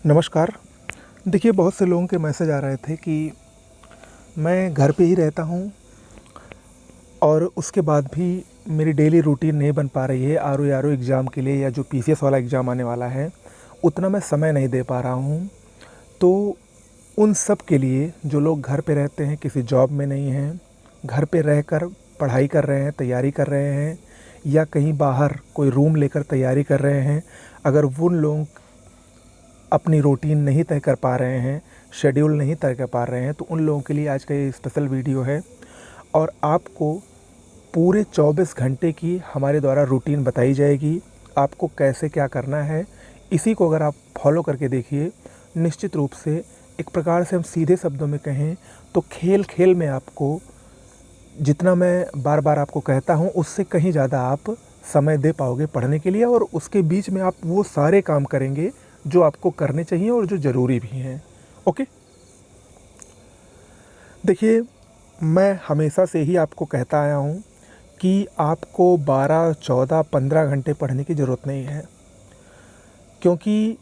नमस्कार। देखिए, बहुत से लोगों के मैसेज आ रहे थे कि मैं घर पे ही रहता हूँ और उसके बाद भी मेरी डेली रूटीन नहीं बन पा रही है आरओ एग्ज़ाम के लिए, या जो पीसीएस वाला एग्ज़ाम आने वाला है, उतना मैं समय नहीं दे पा रहा हूँ। तो उन सब के लिए जो लोग घर पे रहते हैं, किसी जॉब में नहीं हैं, घर पे रहकर पढ़ाई कर रहे हैं, तैयारी कर रहे हैं, या कहीं बाहर कोई रूम लेकर तैयारी कर रहे हैं, अगर उन लोग अपनी रूटीन नहीं तय कर पा रहे हैं, शेड्यूल नहीं तय कर पा रहे हैं, तो उन लोगों के लिए आज का ये स्पेशल वीडियो है। और आपको पूरे 24 घंटे की हमारे द्वारा रूटीन बताई जाएगी, आपको कैसे क्या करना है। इसी को अगर आप फॉलो करके देखिए, निश्चित रूप से एक प्रकार से हम सीधे शब्दों में कहें तो खेल खेल में आपको, जितना मैं बार बार आपको कहता हूँ, उससे कहीं ज़्यादा आप समय दे पाओगे पढ़ने के लिए, और उसके बीच में आप वो सारे काम करेंगे जो आपको करने चाहिए और जो ज़रूरी भी हैं। ओके, देखिए, मैं हमेशा से ही आपको कहता आया हूँ कि आपको 12, 14, 15 घंटे पढ़ने की ज़रूरत नहीं है, क्योंकि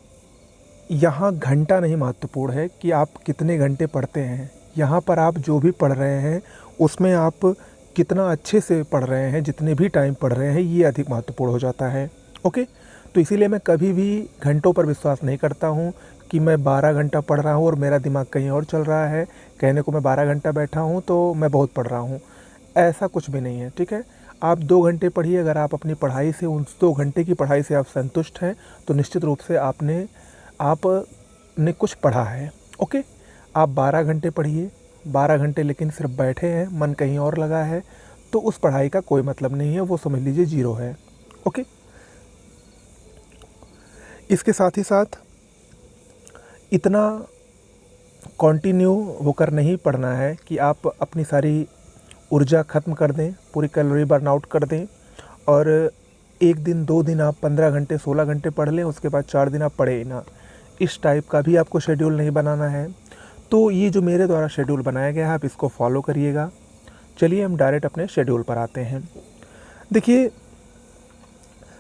यहाँ घंटा नहीं महत्वपूर्ण है कि आप कितने घंटे पढ़ते हैं। यहाँ पर आप जो भी पढ़ रहे हैं उसमें आप कितना अच्छे से पढ़ रहे हैं, जितने भी टाइम पढ़ रहे हैं, ये अधिक महत्वपूर्ण हो जाता है। ओके, तो इसीलिए मैं कभी भी घंटों पर विश्वास नहीं करता हूँ कि मैं 12 घंटा पढ़ रहा हूँ और मेरा दिमाग कहीं और चल रहा है, कहने को मैं 12 घंटा बैठा हूँ तो मैं बहुत पढ़ रहा हूँ। ऐसा कुछ भी नहीं है, ठीक है। आप 2 घंटे पढ़िए, अगर आप अपनी पढ़ाई से, उन 2 घंटे की पढ़ाई से आप संतुष्ट हैं, तो निश्चित रूप से आपने कुछ पढ़ा है। ओके, आप 12 घंटे पढ़िए, 12 घंटे लेकिन सिर्फ बैठे हैं, मन कहीं और लगा है, तो उस पढ़ाई का कोई मतलब नहीं है, वो समझ लीजिए ज़ीरो है। ओके, इसके साथ ही साथ इतना कंटिन्यू होकर नहीं पढ़ना है कि आप अपनी सारी ऊर्जा ख़त्म कर दें, पूरी कैलोरी बर्न आउट कर दें, और एक दिन 2 दिन आप 15 घंटे 16 घंटे पढ़ लें, उसके बाद 4 दिन आप पढ़े ही ना। इस टाइप का भी आपको शेड्यूल नहीं बनाना है। तो ये जो मेरे द्वारा शेड्यूल बनाया गया है, आप इसको फॉलो करिएगा। चलिए हम डायरेक्ट अपने शेड्यूल पर आते हैं। देखिए,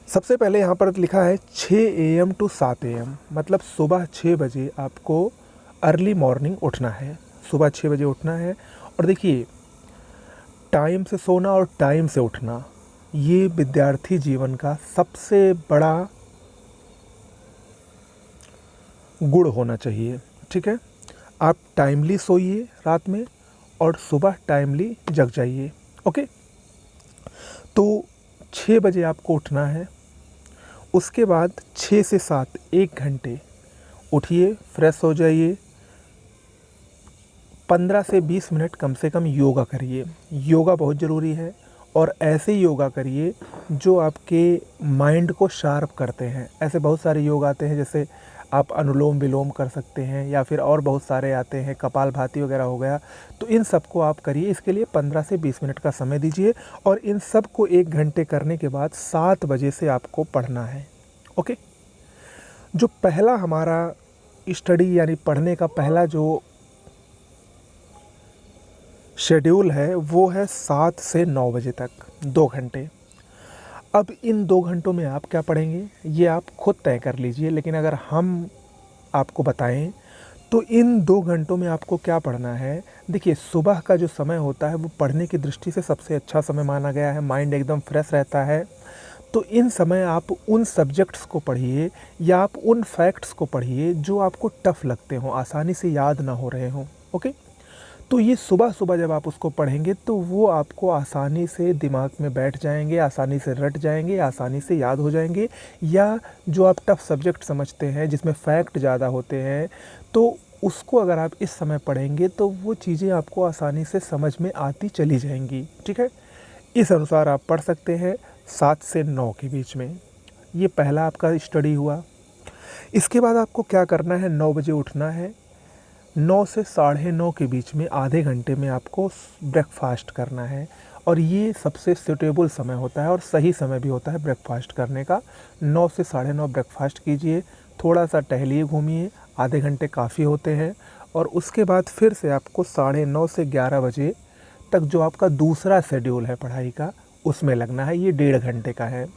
सबसे पहले यहाँ पर लिखा है 6 AM टू 7 AM, मतलब सुबह 6 बजे आपको अर्ली मॉर्निंग उठना है। सुबह 6 बजे उठना है। और देखिए, टाइम से सोना और टाइम से उठना, ये विद्यार्थी जीवन का सबसे बड़ा गुण होना चाहिए, ठीक है। आप टाइमली सोइए रात में और सुबह टाइमली जग जाइए। ओके, तो 6 बजे आपको उठना है। उसके बाद 6 से 7 1 घंटे उठिए, फ्रेश हो जाइए, 15 से 20 मिनट कम से कम योगा करिए। योगा बहुत ज़रूरी है, और ऐसे योगा करिए जो आपके माइंड को शार्प करते हैं। ऐसे बहुत सारे योग आते हैं, जैसे आप अनुलोम विलोम कर सकते हैं, या फिर और बहुत सारे आते हैं, कपालभाति वगैरह हो गया। तो इन सब को आप करिए। इसके लिए 15 से 20 मिनट का समय दीजिए, और इन सब को 1 घंटे करने के बाद 7 बजे से आपको पढ़ना है। ओके, जो पहला हमारा स्टडी यानी पढ़ने का पहला जो शेड्यूल है वो है 7 से 9 बजे तक, 2 घंटे। अब इन 2 घंटों में आप क्या पढ़ेंगे ये आप खुद तय कर लीजिए, लेकिन अगर हम आपको बताएं तो इन 2 घंटों में आपको क्या पढ़ना है। देखिए, सुबह का जो समय होता है वो पढ़ने की दृष्टि से सबसे अच्छा समय माना गया है, माइंड एकदम फ्रेश रहता है। तो इन समय आप उन सब्जेक्ट्स को पढ़िए, या आप उन फैक्ट्स को पढ़िए जो आपको टफ़ लगते हों, आसानी से याद ना हो रहे हों। ओके, तो ये सुबह सुबह जब आप उसको पढ़ेंगे तो वो आपको आसानी से दिमाग में बैठ जाएंगे, आसानी से रट जाएंगे, आसानी से याद हो जाएंगे। या जो आप टफ़ सब्जेक्ट समझते हैं, जिसमें फैक्ट ज़्यादा होते हैं, तो उसको अगर आप इस समय पढ़ेंगे तो वो चीज़ें आपको आसानी से समझ में आती चली जाएंगी, ठीक है। इस अनुसार आप पढ़ सकते हैं 7 से 9 के बीच में। ये पहला आपका स्टडी हुआ। इसके बाद आपको क्या करना है, 9 बजे उठना है। 9 से 9:30 के बीच में आधे घंटे में आपको ब्रेकफास्ट करना है, और ये सबसे सूटेबल समय होता है और सही समय भी होता है ब्रेकफास्ट करने का। 9 से 9:30 ब्रेकफास्ट कीजिए, थोड़ा सा टहलिए, घूमिए, आधे घंटे काफ़ी होते हैं। और उसके बाद फिर से आपको 9:30 से 11 बजे तक जो आपका दूसरा शेड्यूल है पढ़ाई का, उसमें लगना है। ये 1.5 घंटे का है।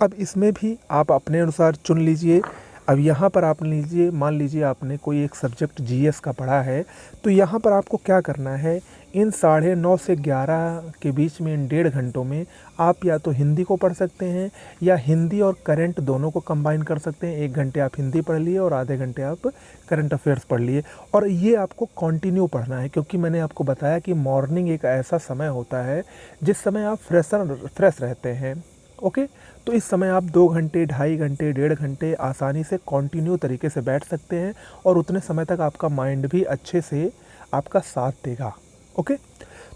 अब इसमें भी आप अपने अनुसार चुन लीजिए। अब यहाँ पर आप लीजिए, मान लीजिए आपने कोई एक सब्जेक्ट जीएस का पढ़ा है, तो यहाँ पर आपको क्या करना है, इन 9:30 से 11 के बीच में, इन 1.5 घंटों में आप या तो हिंदी को पढ़ सकते हैं या हिंदी और करंट दोनों को कंबाइन कर सकते हैं। 1 घंटे आप हिंदी पढ़ लिए और आधे घंटे आप करंट अफेयर्स पढ़ लिए। और ये आपको कंटिन्यू पढ़ना है, क्योंकि मैंने आपको बताया कि मॉर्निंग एक ऐसा समय होता है जिस समय आप फ्रेश रहते हैं। ओके, तो इस समय आप 2 घंटे, 2.5 घंटे, 1.5 घंटे आसानी से कंटिन्यू तरीके से बैठ सकते हैं और उतने समय तक आपका माइंड भी अच्छे से आपका साथ देगा। ओके,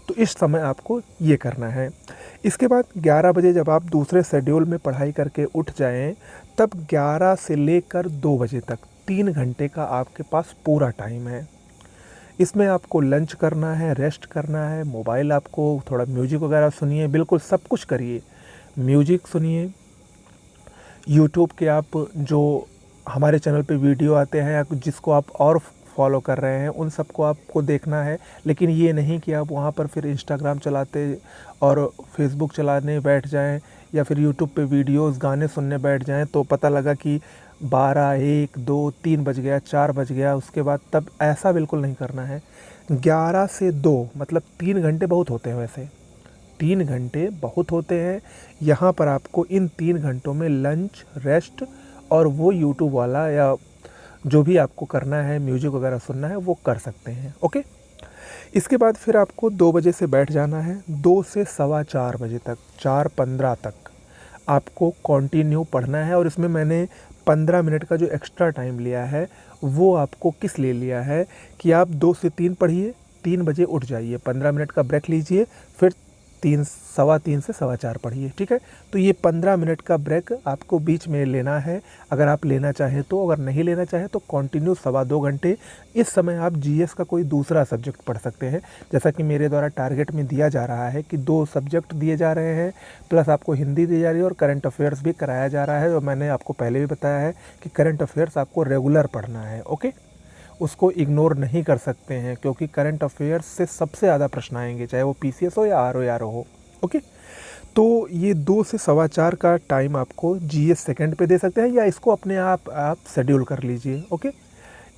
तो इस समय आपको ये करना है। इसके बाद 11 बजे जब आप दूसरे शेड्यूल में पढ़ाई करके उठ जाएं, तब 11 से लेकर 2 बजे तक 3 घंटे का आपके पास पूरा टाइम है। इसमें आपको लंच करना है, रेस्ट करना है, मोबाइल आपको थोड़ा म्यूजिक वगैरह सुनिए, बिल्कुल सब कुछ करिए। म्यूजिक सुनिए, यूट्यूब के आप जो हमारे चैनल पे वीडियो आते हैं या जिसको आप और फॉलो कर रहे हैं, उन सबको आपको देखना है। लेकिन ये नहीं कि आप वहाँ पर फिर इंस्टाग्राम चलाते और फेसबुक चलाने बैठ जाएं या फिर यूट्यूब पे वीडियोस गाने सुनने बैठ जाएं, तो पता लगा कि 12, 1, 2, 3 बज गया, 4 बज गया उसके बाद, तब ऐसा बिल्कुल नहीं करना है। 11 से 2 मतलब 3 घंटे बहुत होते हैं, वैसे 3 घंटे बहुत होते हैं। यहाँ पर आपको इन 3 घंटों में लंच, रेस्ट और वो यूट्यूब वाला या जो भी आपको करना है, म्यूजिक वगैरह सुनना है, वो कर सकते हैं। ओके, इसके बाद फिर आपको 2 बजे से बैठ जाना है। 2 से सवा 4 बजे तक, 4:15 तक आपको कंटिन्यू पढ़ना है। और इसमें मैंने 15 मिनट का जो एक्स्ट्रा टाइम लिया है, वो आपको किस लिए लिया है कि आप 2 से 3 पढ़िए, 3 बजे उठ जाइए, 15 मिनट का ब्रेक लीजिए, फिर 3, 3:15 से 4:15 पढ़िए। ठीक है, तो ये 15 मिनट का ब्रेक आपको बीच में लेना है, अगर आप लेना चाहें तो। अगर नहीं लेना चाहें तो कंटिन्यू 2.25 घंटे इस समय आप जीएस का कोई दूसरा सब्जेक्ट पढ़ सकते हैं। जैसा कि मेरे द्वारा टारगेट में दिया जा रहा है कि 2 सब्जेक्ट दिए जा रहे हैं, प्लस आपको हिंदी दी जा रही है और करंट अफेयर्स भी कराया जा रहा है। और मैंने आपको पहले भी बताया है कि करंट अफेयर्स आपको रेगुलर पढ़ना है। ओके, उसको इग्नोर नहीं कर सकते हैं, क्योंकि करंट अफेयर्स से सबसे ज़्यादा प्रश्न आएंगे, चाहे वो पीसीएस हो या आरओ हो। ओके, तो ये 2 से 4:15 का टाइम आपको जीएस सेकंड पे दे सकते हैं, या इसको अपने आप शेड्यूल कर लीजिए। ओके,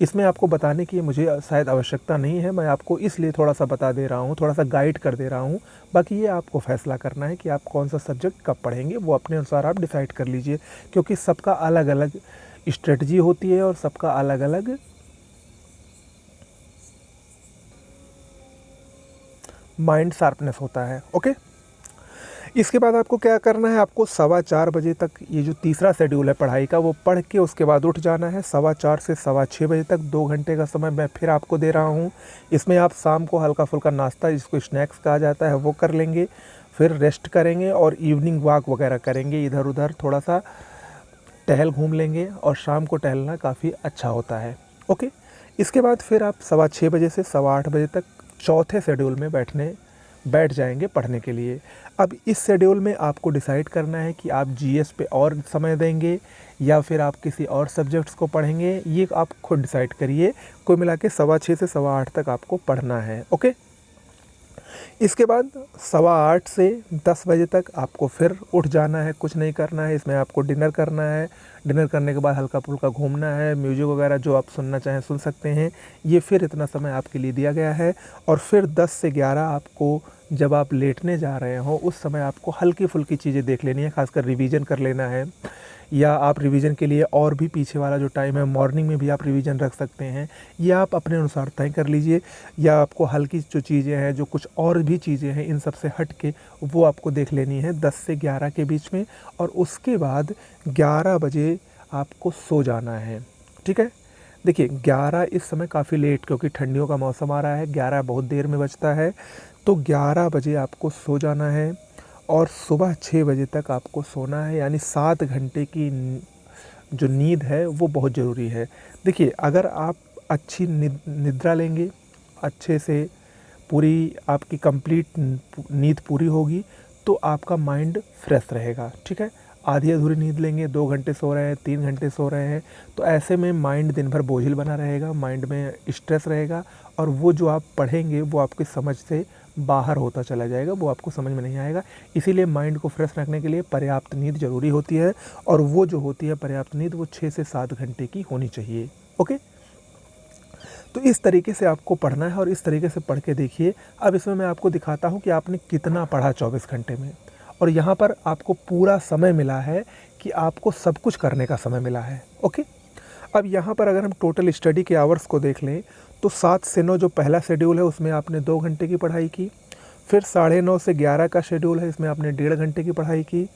इसमें आपको बताने की मुझे शायद आवश्यकता नहीं है, मैं आपको इसलिए थोड़ा सा बता दे रहा हूँ, थोड़ा सा गाइड कर दे रहा हूँ। बाकी ये आपको फैसला करना है कि आप कौन सा सब्जेक्ट कब पढ़ेंगे, वो अपने अनुसार आप डिसाइड कर लीजिए, क्योंकि सबका अलग अलग स्ट्रेटजी होती है और सबका अलग अलग माइंड शार्पनेस होता है। ओके, इसके बाद आपको क्या करना है, आपको 4:15 बजे तक ये जो तीसरा शेड्यूल है पढ़ाई का, वो पढ़ के उसके बाद उठ जाना है। 4:15 से 6:15 बजे तक 2 घंटे का समय मैं फिर आपको दे रहा हूँ। इसमें आप शाम को हल्का फुल्का नाश्ता, जिसको स्नैक्स कहा जाता है, वो कर लेंगे, फिर रेस्ट करेंगे और इवनिंग वॉक वगैरह करेंगे, इधर उधर थोड़ा सा टहल घूम लेंगे। और शाम को टहलना काफ़ी अच्छा होता है। ओके, इसके बाद फिर आप 6:15 बजे से 8:15 बजे तक चौथे शेड्यूल में बैठ जाएंगे पढ़ने के लिए। अब इस शेड्यूल में आपको डिसाइड करना है कि आप जीएस पे और समय देंगे या फिर आप किसी और सब्जेक्ट्स को पढ़ेंगे, ये आप खुद डिसाइड करिए। कुल मिला के 6:15 से 8:15 तक आपको पढ़ना है। ओके, इसके बाद 8:15 से 10 बजे तक आपको फिर उठ जाना है, कुछ नहीं करना है। इसमें आपको डिनर करना है, डिनर करने के बाद हल्का फुल्का घूमना है, म्यूजिक वगैरह जो आप सुनना चाहें सुन सकते हैं। ये फिर इतना समय आपके लिए दिया गया है। और फिर 10 से 11 आपको, जब आप लेटने जा रहे हो, उस समय आपको हल्की फुल्की चीज़ें देख लेनी है, खासकर रिवीजन कर लेना है। या आप रिवीजन के लिए और भी पीछे वाला जो टाइम है, मॉर्निंग में भी आप रिवीजन रख सकते हैं, ये आप अपने अनुसार तय कर लीजिए। या आपको हल्की जो चीज़ें हैं, जो कुछ और भी चीज़ें हैं इन सब से हट के, वो आपको देख लेनी है 10 से 11 के बीच में। और उसके बाद 11 बजे आपको सो जाना है। ठीक है, देखिए 11 इस समय काफ़ी लेट, क्योंकि ठंडियों का मौसम आ रहा है, 11 बहुत देर में बजता है, तो 11 बजे आपको सो जाना है। और सुबह 6 बजे तक आपको सोना है, यानी 7 घंटे की जो नींद है वो बहुत ज़रूरी है। देखिए, अगर आप अच्छी निद्रा लेंगे, अच्छे से पूरी आपकी कंप्लीट नींद पूरी होगी, तो आपका माइंड फ्रेश रहेगा। ठीक है, आधी अधूरी नींद लेंगे, 2 घंटे सो रहे हैं, 3 घंटे सो रहे हैं, तो ऐसे में माइंड दिन भर बोझिल बना रहेगा, माइंड में स्ट्रेस रहेगा, और वो जो आप पढ़ेंगे वो आपकी समझ से बाहर होता चला जाएगा, वो आपको समझ में नहीं आएगा। इसीलिए माइंड को फ्रेश रखने के लिए पर्याप्त नींद ज़रूरी होती है, और वो जो होती है पर्याप्त नींद वो 6 से 7 घंटे की होनी चाहिए। ओके, तो इस तरीके से आपको पढ़ना है और इस तरीके से पढ़ के देखिए। अब इसमें मैं आपको दिखाता हूँ कि आपने कितना पढ़ा 24 घंटे में, और यहाँ पर आपको पूरा समय मिला है कि आपको सब कुछ करने का समय मिला है। ओके, अब यहाँ पर अगर हम टोटल स्टडी के आवर्स को देख लें तो 7 से 9 जो पहला शेड्यूल है उसमें आपने 2 घंटे की पढ़ाई की। फिर 9:30 से 11 का शेड्यूल है, इसमें आपने 1.5 घंटे की पढ़ाई की।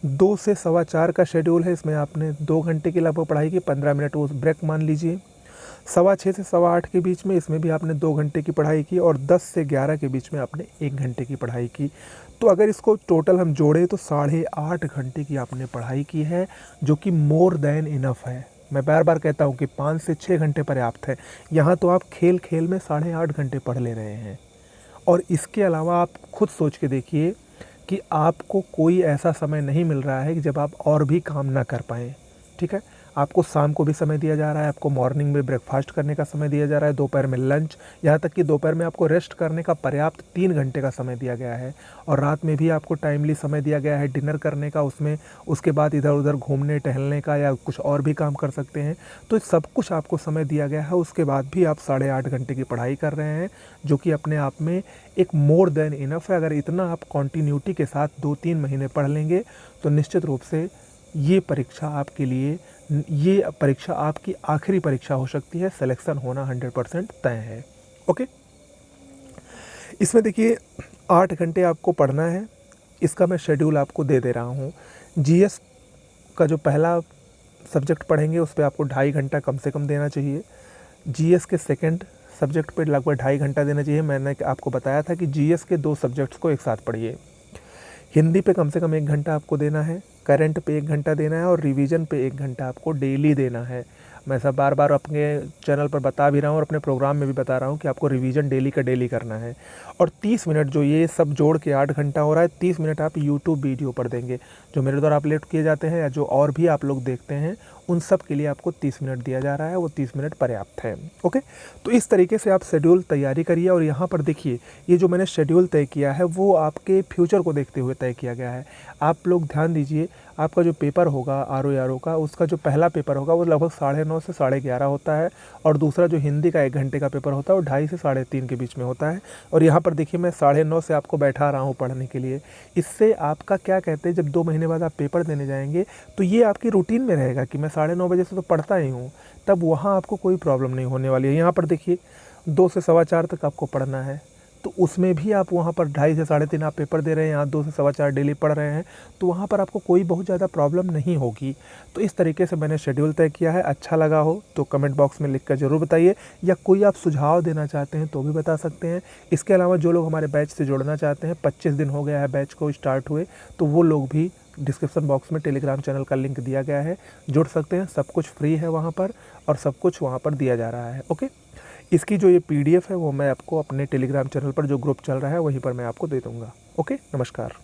2 से 4:15 का शेड्यूल है, इसमें आपने 2 घंटे की लगभग पढ़ाई की, 15 मिनट वो ब्रेक मान लीजिए। 6:15 से 8:15 के बीच में इसमें भी आपने 2 घंटे की पढ़ाई की, और 10 से 11 के बीच में आपने 1 घंटे की पढ़ाई की। तो अगर इसको टोटल हम जोड़ें तो 8.5 घंटे की आपने पढ़ाई की है, जो कि मोर देन इनफ है। मैं बार बार कहता हूँ कि 5 से 6 घंटे पर्याप्त है। यहाँ तो आप खेल खेल में 8.5 घंटे पढ़ ले रहे हैं। और इसके अलावा आप खुद सोच के देखिए कि आपको कोई ऐसा समय नहीं मिल रहा है कि जब आप और भी काम ना कर पाएँ। ठीक है, आपको शाम को भी समय दिया जा रहा है, आपको मॉर्निंग में ब्रेकफास्ट करने का समय दिया जा रहा है, दोपहर में लंच, यहाँ तक कि दोपहर में आपको रेस्ट करने का पर्याप्त 3 घंटे का समय दिया गया है, और रात में भी आपको टाइमली समय दिया गया है डिनर करने का, उसमें उसके बाद इधर उधर घूमने टहलने का या कुछ और भी काम कर सकते हैं। तो सब कुछ आपको समय दिया गया है, उसके बाद भी आप 8.5 घंटे की पढ़ाई कर रहे हैं, जो कि अपने आप में एक मोर देन इनफ है। अगर इतना आप कॉन्टीन्यूटी के साथ 2-3 महीने पढ़ लेंगे तो निश्चित रूप से ये परीक्षा आपके लिए, ये परीक्षा आपकी आखिरी परीक्षा हो सकती है। सिलेक्शन होना 100% तय है। ओके, इसमें देखिए 8 घंटे आपको पढ़ना है। इसका मैं शेड्यूल आपको दे दे रहा हूँ। जीएस का जो पहला सब्जेक्ट पढ़ेंगे उस पर आपको 2.5 घंटा कम से कम देना चाहिए। जीएस के सेकंड सब्जेक्ट पे लगभग 2.5 घंटा देना चाहिए। मैंने आपको बताया था कि जीएस के 2 सब्जेक्ट्स को एक साथ पढ़िए। हिंदी पे कम से कम 1 घंटा आपको देना है, करंट पे 1 घंटा देना है, और रिवीजन पे 1 घंटा आपको डेली देना है। मैं सब बार बार अपने चैनल पर बता भी रहा हूँ और अपने प्रोग्राम में भी बता रहा हूँ कि आपको रिवीजन डेली का डेली करना है। और 30 मिनट जो ये सब जोड़ के 8 घंटा हो रहा है, 30 मिनट आप यूट्यूब वीडियो पर देंगे जो मेरे द्वारा अपलोड किए जाते हैं या जो और भी आप लोग देखते हैं, उन सब के लिए आपको 30 मिनट दिया जा रहा है। वो 30 मिनट पर्याप्त है। ओके, तो इस तरीके से आप शेड्यूल तैयारी करिए। और यहाँ पर देखिए, ये जो मैंने शेड्यूल तय किया है वो आपके फ्यूचर को देखते हुए तय किया गया है। आप लोग ध्यान दीजिए, आपका जो पेपर होगा RO का, उसका जो पहला पेपर होगा वो लगभग 9:30 से 11:30 होता है, और दूसरा जो हिंदी का 1 घंटे का पेपर होता है वो 2:30 से 3:30 के बीच में होता है। और यहाँ पर देखिए मैं 9:30 से आपको बैठा रहा हूँ पढ़ने के लिए। इससे आपका क्या कहते हैं, जब 2 महीने बाद आप पेपर देने जाएंगे तो ये आपकी रूटीन में रहेगा कि मैं 9:30 बजे से तो पढ़ता ही हूँ, तब वहाँ आपको कोई प्रॉब्लम नहीं होने वाली है। यहाँ पर देखिए 2 से 4:15 तक आपको पढ़ना है, तो उसमें भी आप वहाँ पर 2:30 से 3:30 आप पेपर दे रहे हैं, यहाँ 2 से 4:15 डेली पढ़ रहे हैं, तो वहाँ पर आपको कोई बहुत ज़्यादा प्रॉब्लम नहीं होगी। तो इस तरीके से मैंने शेड्यूल तय किया है। अच्छा लगा हो तो कमेंट बॉक्स में लिख कर ज़रूर बताइए, या कोई आप सुझाव देना चाहते हैं तो भी बता सकते हैं। इसके अलावा जो लोग हमारे बैच से जुड़ना चाहते हैं, 25 दिन हो गया है बैच को स्टार्ट हुए, तो वो लोग भी डिस्क्रिप्शन बॉक्स में टेलीग्राम चैनल का लिंक दिया गया है, जुड़ सकते हैं। सब कुछ फ्री है वहाँ पर, और सब कुछ वहाँ पर दिया जा रहा है। ओके, इसकी जो ये PDF है वो मैं आपको अपने टेलीग्राम चैनल पर जो ग्रुप चल रहा है वहीं पर मैं आपको दे दूँगा। ओके, नमस्कार।